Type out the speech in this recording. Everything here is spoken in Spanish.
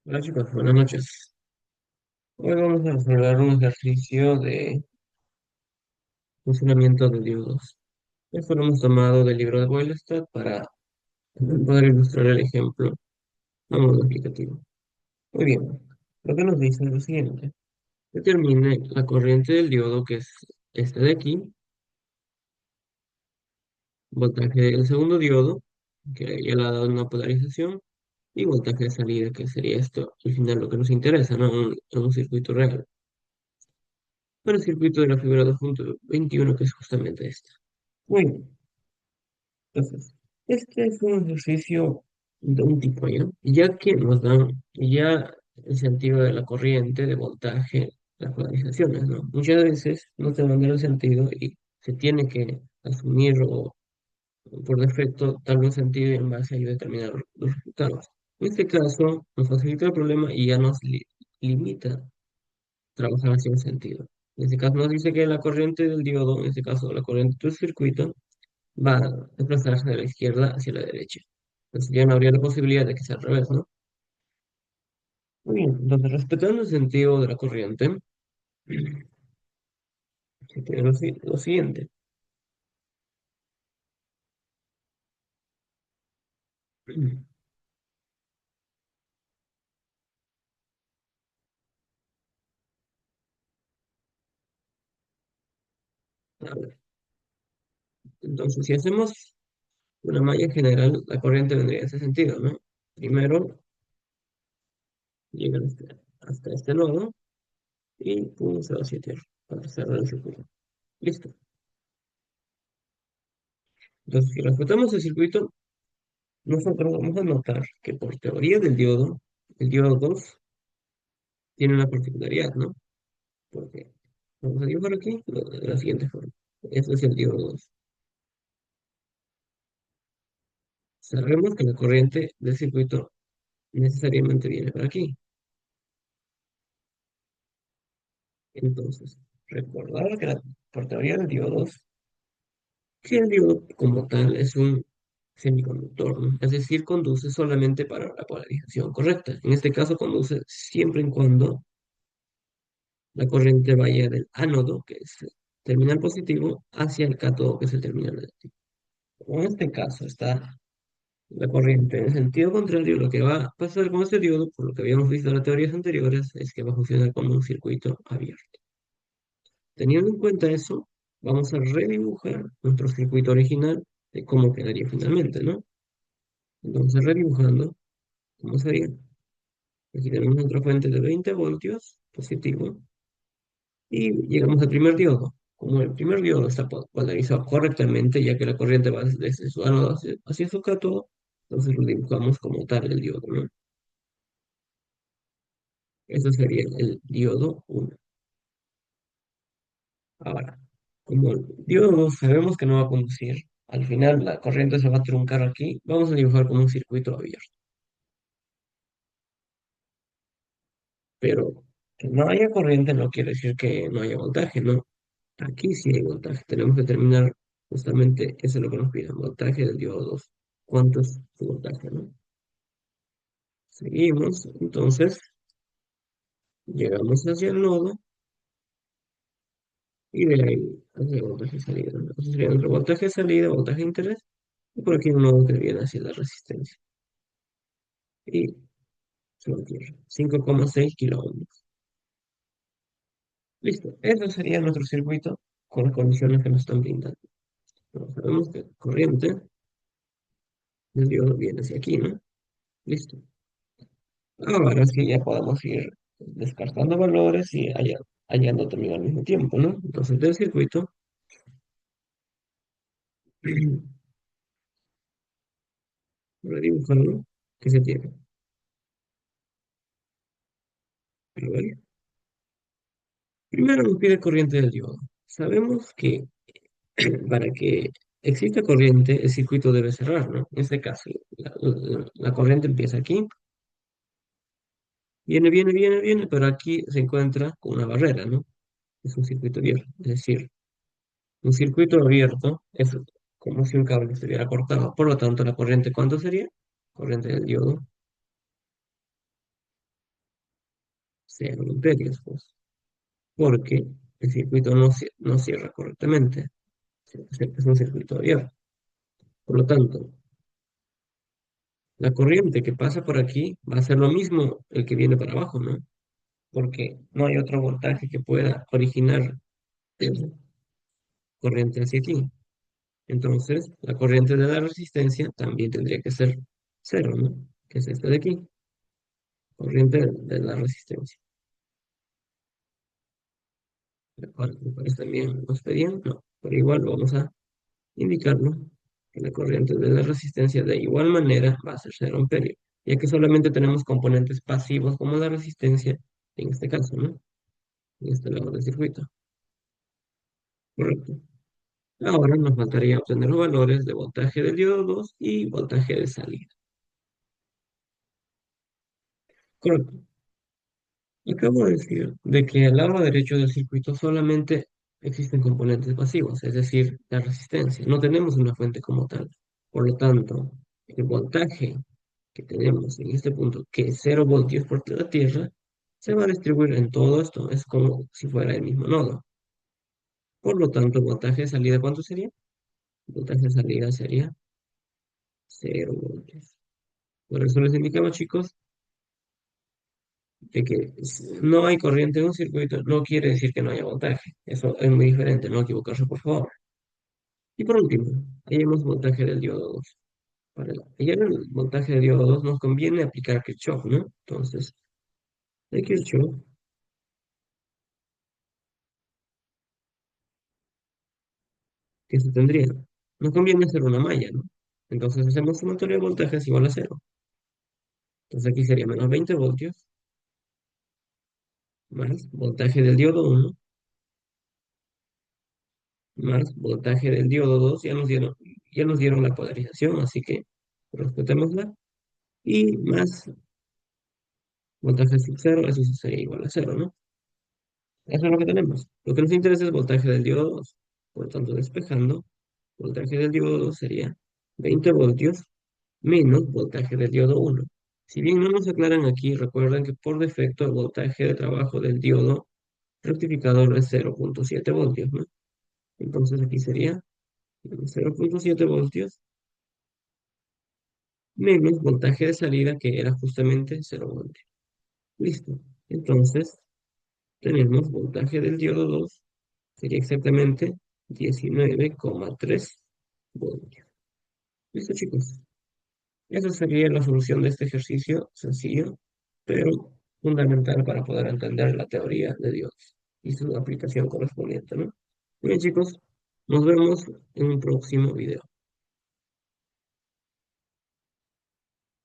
Hola chicos, buenas noches. Hoy vamos a resolver un ejercicio de funcionamiento de diodos. Esto lo hemos tomado del libro de Boylestad para poder ilustrar el ejemplo a modo explicativo. Muy bien, lo que nos dice es lo siguiente. Determine la corriente del diodo, que es este de aquí, voltaje del segundo diodo, que ya le ha dado una polarización, y voltaje de salida, que sería esto, al final lo que nos interesa, ¿no? En un circuito real. Para el circuito de la figura 2.21, que es justamente este. Muy bien. Entonces, este es un ejercicio de un tipo, ya que nos dan ya el sentido de la corriente, de voltaje, las polarizaciones, ¿no? Muchas veces no te dan el sentido y se tiene que asumir o por defecto darle un sentido y en base a ello determinar los resultados. En este caso, nos facilita el problema y ya nos limita trabajar hacia un sentido. En este caso nos dice que la corriente del diodo, en este caso la corriente del circuito, va a desplazarse de la izquierda hacia la derecha. Entonces ya no habría la posibilidad de que sea al revés, ¿no? Muy bien, entonces respetando el sentido de la corriente, se tiene lo siguiente. A ver, entonces si hacemos una malla general, la corriente vendría en ese sentido, ¿no? Primero llega hasta este nodo y pum, se va hacia tierra para cerrar el circuito. Listo. Entonces, si respetamos el circuito, nosotros vamos a notar que por teoría del diodo, el diodo 2 tiene una particularidad, ¿no? Porque vamos a dibujar aquí de la siguiente forma. Este es el diodo 2. Sabemos que la corriente del circuito necesariamente viene por aquí. Entonces, recordar que por teoría del diodo 2, que el diodo como tal es un semiconductor, ¿no? Es decir, conduce solamente para la polarización correcta. En este caso, conduce siempre y cuando la corriente vaya del ánodo, que es el terminal positivo, hacia el cátodo, que es el terminal negativo. En este caso está la corriente en sentido contrario. Lo que va a pasar con este diodo, por lo que habíamos visto en las teorías anteriores, es que va a funcionar como un circuito abierto. Teniendo en cuenta eso, vamos a redibujar nuestro circuito original de cómo quedaría finalmente, ¿no? Entonces, redibujando, ¿cómo sería? Aquí tenemos nuestra fuente de 20 voltios, positivo, y llegamos al primer diodo. Como el primer diodo está polarizado correctamente, ya que la corriente va desde su ánodo hacia su cátodo, entonces lo dibujamos como tal el diodo, ¿no? Eso sería el diodo 1. Ahora, como el diodo 2 sabemos que no va a conducir, al final la corriente se va a truncar aquí, vamos a dibujar como un circuito abierto. Pero que no haya corriente no quiere decir que no haya voltaje, ¿no? Aquí sí hay voltaje. Tenemos que determinar justamente eso es lo que nos pide, voltaje del diodo 2. ¿Cuánto es su voltaje, no? Seguimos, entonces llegamos hacia el nodo y de ahí hacia el voltaje salida, ¿no? Entonces sería entre voltaje salida, voltaje interés, y por aquí un nodo que viene hacia la resistencia. Y se lo tierra, 5,6 kilo ohms. Listo, eso sería nuestro circuito con las condiciones que nos están brindando. Pero sabemos que corriente del diodo viene hacia aquí, ¿no? Listo. Ahora sí ya podemos ir descartando valores y hallando también al mismo tiempo, ¿no? Entonces del circuito, redibujando, ¿qué se tiene? A ver, primero nos pide corriente del diodo. Sabemos que para que exista corriente, el circuito debe cerrar, ¿no? En este caso, la corriente empieza aquí, viene, pero aquí se encuentra con una barrera, ¿no? Es un circuito abierto. Es decir, un circuito abierto es como si un cable estuviera cortado. Por lo tanto, la corriente, ¿cuánto sería? Corriente del diodo 0 amperios, pues, porque el circuito no cierra correctamente. Es un circuito abierto. Por lo tanto, la corriente que pasa por aquí va a ser lo mismo el que viene para abajo, ¿no? Porque no hay otro voltaje que pueda originar corriente hacia aquí. Entonces, la corriente de la resistencia también tendría que ser cero, ¿no? Que es esta de aquí, corriente de la resistencia. ¿Me parece también? ¿No está bien? No, pero igual vamos a indicarlo, que la corriente de la resistencia de igual manera va a ser cero amperio, ya que solamente tenemos componentes pasivos como la resistencia, en este caso, ¿no? En este lado del circuito. Correcto. Ahora nos faltaría obtener los valores de voltaje del diodo 2 y voltaje de salida. Correcto. Acabo de decir de que al lado derecho del circuito solamente existen componentes pasivos, es decir, la resistencia. No tenemos una fuente como tal. Por lo tanto, el voltaje que tenemos en este punto, que es 0 voltios por la Tierra, se va a distribuir en todo esto. Es como si fuera el mismo nodo. Por lo tanto, el voltaje de salida, ¿cuánto sería? El voltaje de salida sería 0 voltios. Por eso les indicaba, chicos, de que no hay corriente en un circuito, no quiere decir que no haya voltaje. Eso es muy diferente, no equivocarse, por favor. Y por último, hallemos voltaje del diodo 2. Para hallar el voltaje del diodo 2 nos conviene aplicar Kirchhoff, ¿no? Entonces, de Kirchhoff, ¿qué se tendría? Nos conviene hacer una malla, ¿no? Entonces hacemos sumatorio de voltajes igual a cero. Entonces aquí sería menos 20 voltios más voltaje del diodo 1 más voltaje del diodo 2. Ya nos dieron la polarización, así que respetémosla. Y más voltaje sub cero, eso sí sería igual a cero, ¿no? Eso es lo que tenemos. Lo que nos interesa es voltaje del diodo 2. Por lo tanto, despejando, voltaje del diodo 2 sería 20 voltios menos voltaje del diodo 1. Si bien no nos aclaran aquí, recuerden que por defecto el voltaje de trabajo del diodo rectificador es 0,7 voltios, ¿no? Entonces aquí sería 0,7 voltios menos voltaje de salida que era justamente 0 voltios. Listo. Entonces tenemos voltaje del diodo 2 sería exactamente 19,3 voltios. Listo, chicos. Esa sería la solución de este ejercicio sencillo, pero fundamental para poder entender la teoría de Dios y su aplicación correspondiente, ¿no? Bien, chicos, nos vemos en un próximo video.